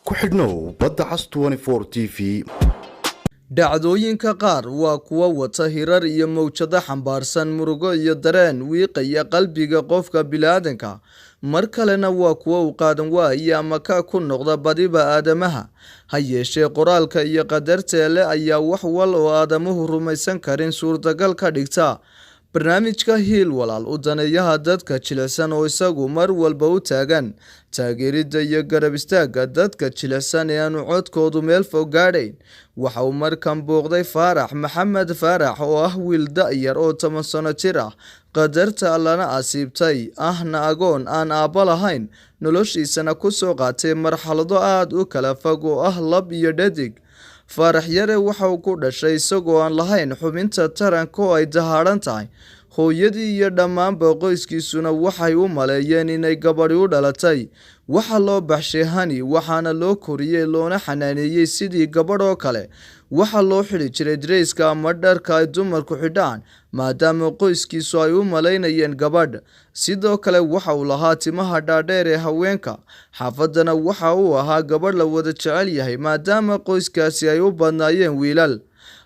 ku xidhnow badda cas 24 TV. dhacdooyinka qaar waa kuwa wata hirar iyo mowjado xambaarsan murugo iyo dareen wiiqaya qalbiga qofka bilaadanka mar kalena waa kuwa u qaadan waaya ama ka ku noqda badiba aadamaha ha yeeshee qoraalka iyo qadarteele ayaa wax wal oo aadamuhu rumaysan karin suurtagal ka dhigta barnaamijka hiil walaal u daneeyaha dadka jilicsan oo isagu mar walba u taagan taageerida iyo garab istaaga dadka jilicsan ee aanu codkoodu meel fog gaadhayn waxa uu markan booqday Faarax Maxamed Faarax oo ah wiil da'yar oo 10 sano jir ah qadarta allana asiibtay ahna agoon aan aabba lahayn noloshiisana ku soo qaatay marxalado aad u kala fog oo ah lab iyo dhadig Faarax yare waxa uu ku dhashay isagoo aan lahayn xubinta taranka oo ay dahaaran tahay hooyadii iyo dhammaanba qoyskiisuna waxay u maleeyeen inay gabadhi u dhalatay waxa loo baxshay hani waxaana loo koriyay loona xanaaneeyay sidii gabadh oo kale waxa loo xidhi jiray dreyska ama dharka ay dumarku xidhaan maadaama qoyskiisu ay u maleynayeen gabadh sidoo kale waxa uu lahaa timaha dhaadheer ee haweenka xaafadana waxa uu ahaa gabadh la wada jecel yahay maadaama qoyskaasi ay u badnaayeen wiilal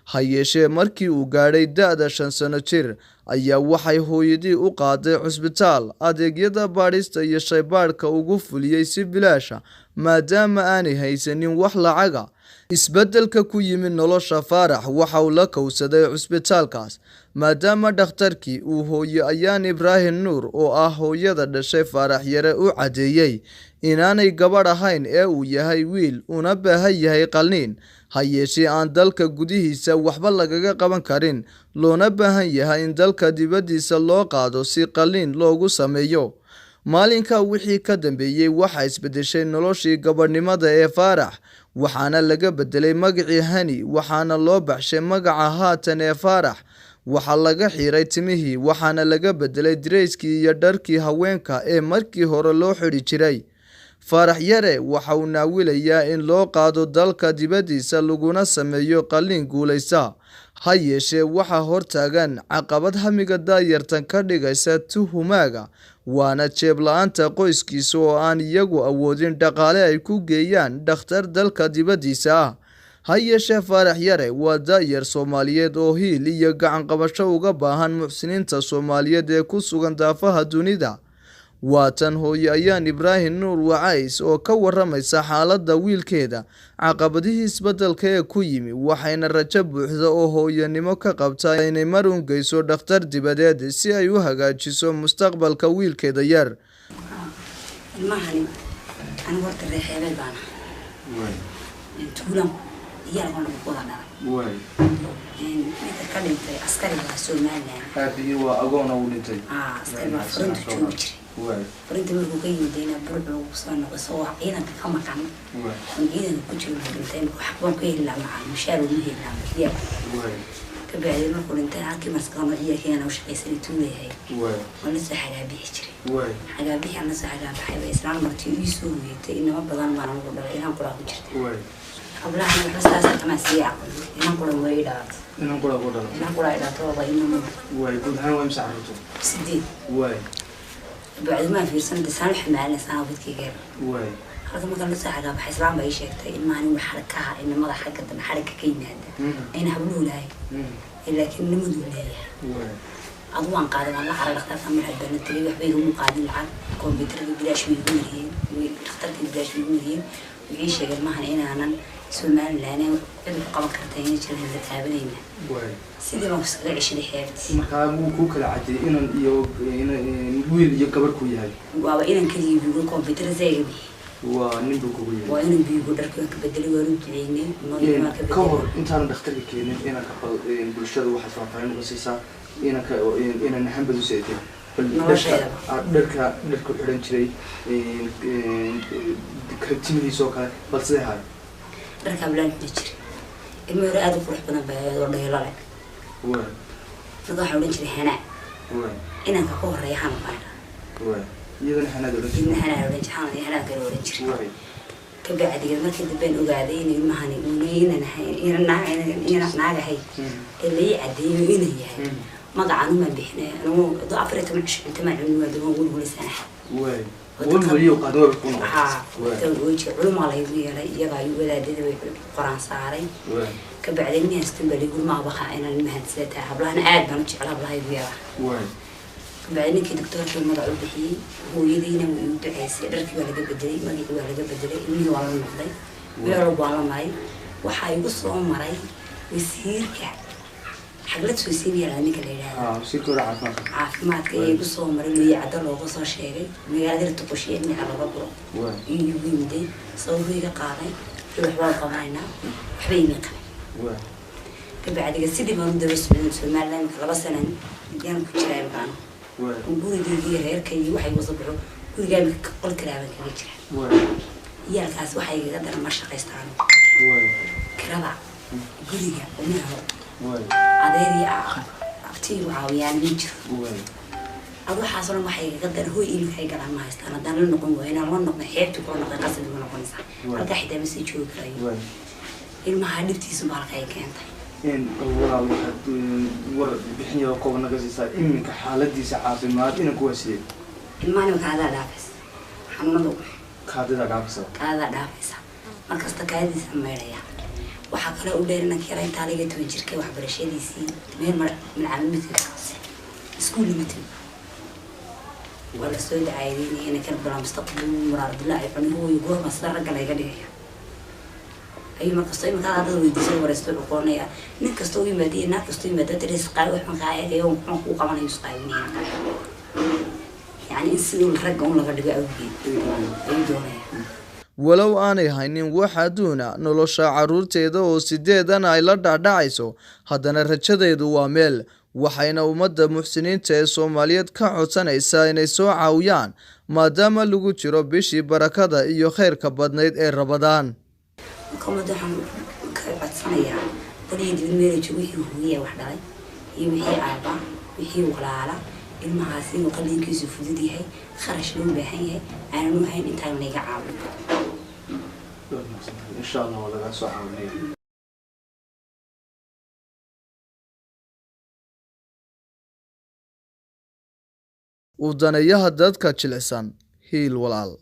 ha yeeshee markii uu gaadhay da'da 5 sano jir ayaa waxay hooyadii u qaaday cusbitaal adeegyada baadhista iyo shaybaadhka ugu fuliyay si bilaasha maadaama aanay haysanin wax lacaga isbeddelka ku yimid nolosha Faarax waxa uu la kowsaday cusbitaalkaas maadaama dhakhtarkii uu hooyo ayaan Ibraahim Nuur oo ah hooyada dhashay Faarax yare u cadeeyay inaanay gabadh ahayn ee uu yahay wiil una baahan yahay qalliin ha yeeshee aan dalka gudihiisa waxba lagaga qaban karin loona baahan yahay in dalka dibadiisa loo qaado si qalliin loogu sameeyo maalinka wixii ka dambeeyay waxa isbedeshay noloshii gabadhnimada ee Faarax waxaana laga bedelay magacii hani waxaana loo baxshay magaca haatan ee Faarax waxa laga xiray timihii waxaana laga bedelay dreyskii iyo dharkii haweenka ee markii hore loo xidhi jiray Faarax yare waxa uu naawilayaa in loo qaado dalka dibadiisa laguna sameeyo qalliin guuleysta ha yeeshee waxa hortaagan caqabad hamiga daayartan ka dhigaysa tuhumaaga waana jeeb la'aanta qoyskiisa oo aan iyagu awoodin dhaqaale ay ku geeyaan dhakhtar dalka dibadiisa ah ha yeeshee Faarax yare waa daayar Soomaaliyeed oo hiil iyo gacan qabasho uga baahan muxsiniinta Soomaaliyeed ee ku sugan daafaha dunida waatan hooyo ayaan Ibraahim Nuur Wacays oo ka waramaysa xaaladda wiilkeeda caqabadihii isbeddelka ee ku yimi waxayna rajo buuxda oo hooyanimo ka qabtaa inay mar uun geyso dhakhtar dibadeed si ay u hagaajiso mustaqbalka wiilkeeda yar المهني أنا قلت الرحلة بنا تقولون يلا نقولنا إن نتكلم في عسكري وسومالنا هذه هو أقونا ولتي عسكري فرنت تشوفي فرنت مرقوقين دينا بربع وصلنا وصوح إينا كم كان إينا كتير فرنتين وحبون كيه لا مع مشاعر ومهي لا مكذيا كبعد ما كنت عاكي مسكانة هي كنا وش قيسري تولي هي ولسه حاجة بيشتري حاجة بيه أنا حاجة بحب إسلام مرتي يسوي تينا ما بدنا ما نقول بلا إنا كلها بيشتري قبل إحنا بس لازم كمان سياق إنا كلها ويدات إنا كلها ويدات والله إنه ويقول هاي وين مساعدته سديد بعد ما في سنة سنة حمالة سنة بدك غير هذا ما كان لسه حاجة بحسلام بعيشة إن ما هني حركها إن ما حركة حركة كينة هذا أين حبلوا لهاي لكن نمدوا لهاي أضوان قادم الله على الاختلاف من هالبنات اللي يحبيهم قادم العاب كمبيوتر بلاش بيقول هي واخترت بلاش بيقول هي ويعيش غير ما هنا أنا سلمان لأنا بدي قبل كرتين كذا نتقابلين سيدي ما وصل عيش لي حياتي marka muu ku kala caday inaan iyo wiil iyo gabar ku yahay waa inaan kaliya biyo computer zeebi waa nin buu ku yahay waa inaan biyo dharka ka bedeli waa runtiina ma ka bedeli kahor intaan dhakhtarka keenin inaan ka bulshada waxa faafaahin uga siisaa inaan hanbad u seetay dharka xiran jiray kritiimihiisa oo kale balse hay dharka bilaan jiray ilmo yar aad u qurux badan baa oo dheelale dadka waxa oran jiray hana inaan ka horeeyo han baa iyadana hanaad oran jiray hana ka oran jiray ka bacdi markii dibeen ogaaday in ilmahani uu naaga hay ilaa cadeeyo inay yahay magacaanu ma bixinay anu 14 inta ma cilmi wada ugu guulaysan وليو قادوا يكون ها وجه علوم الله يغير يغا يودادده way qoraan saaray ka bacdeen meestan bali gurma baxa inaan mahadsantaa hablahan aad baan u jeclaa hablaha iyaga بعدين كي دكتور في الموضوع البحي هو يدينا ويدعس درك ولا جبدلي ما جي ولا جبدلي إني ولا المقضي ولا ربع الله معي وحي بصوا مري ويصير حقلت سويسيني على نيك الليلة سيكون عافمات كي بصوا مري ويا عدل وقصة شيء ما قادر تقشي إني على بقرة يجيبين دي صوري قاعي في الحوار قمعنا حبيني قمع بعد كسيدي ما ندرس في المعلم خلاص أنا يعني كنت شايف عنه وقولي دي غير كي وحي وصبحوا كل جاي قل كلامك كذا يا الكاس وحي قدر ما شقيستان كربع قولي ومنه عذيري أبتي وعاويان بيجر أبو حاصل ما حي قدر هو إلي حي قال ما يستان دان النقم وهنا ما النقم حيبت كل نقم قصد من نقم صح ألقى حدا مسي شو كراي المحادثة سبارك هي كانت إن والله ورد بحني وقونا قصيصة إمك حالتي سعافي ما إنك وسيل الماني وكذا دافس حنودو كذا دافس كذا دافس ما كستكايد سميريا وحكى له أولي إنك يا ريت عليك توجهك وحبر شيء ديسي من عالم مثل سكول مثل ولا سود عايزين أنا كان بلا مستقبل مراد لا يعني هو يقول مصدر رجل يقدر أي ما كستوي مكان هذا ويدسي ورستو بقولنا نك كستوي مدينة كستوي مدة تريس قاوي إحنا قاعد يوم حقوق كمان يسقاويني يعني إنسان الرجال ولا قد جاء walow aanay haynin wax adduuna nolosha carruurteeda oo sideedan ay la dhacdhacayso haddana rajadeedu waa meel waxayna ummadda muxsiniinta ee Soomaaliyeed ka codsanaysaa inay soo caawiyaan maadaama lagu jiro bishii barakada iyo khayrka badneyd ee Ramadaan كم دحين كعطسانيا وليد الميرج وحي وحداي يمحي أربعة وحي وقلالا المحاسين وقلين كيسو فدودي هاي خرج لون بهاي أنا مو هاي أنت اللي قاعد إن شاء الله ولا لا صعب ودanayaha dadka jilicsan hiil walaal